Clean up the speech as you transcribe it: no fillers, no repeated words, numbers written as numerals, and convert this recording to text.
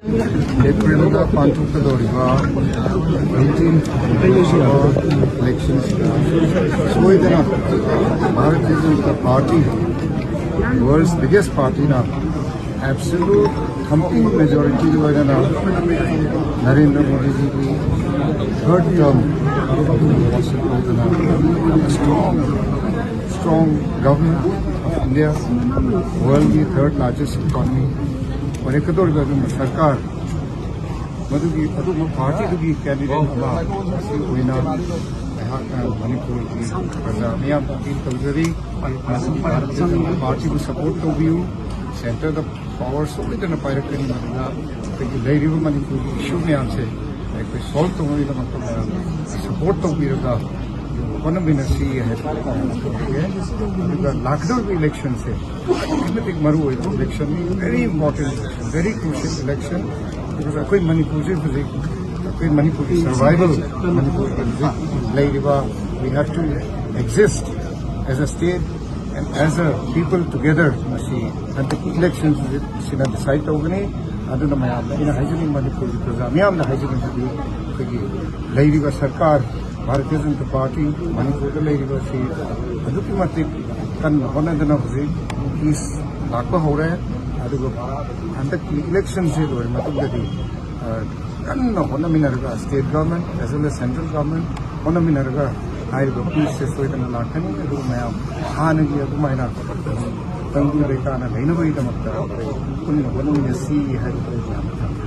April का पांचुकदौरीबा 18 elections सोइदना Bharatiya Janata party world's biggest party ना absolute complete majority जो है ना नरेंद्र मोदी जी की third term strong government of India, world की third largest economy और एक तो सरकार मधुगी पार्टी की कैंडिडेट मणिपुर की प्रजा अपील तौजरी पार्टी को सपोर्ट तौबू सेंटर द पावर सोलना पाइरकनी मणिपुर की इशू मैम से सॉल्व तौबी सपोर्ट तौबीरगा होनमिनसी लाखदौर इलेक्शन से मरु election very important very crucial election अखोई मणिपुर से अखोई मणिपुर की survival Manipur we have to exist as a state and as a people together election decide तौगनी मणिपुर की प्रजा मैम सरकार भारतीय जनता पार्टी मणिपुर होना पीस लाप हो रहे हंक इलेक्शन से होना state government as well as central government होना पीस से सोदना लाखनी मैम हाँ तंगू लेना लेनबी पुनः होना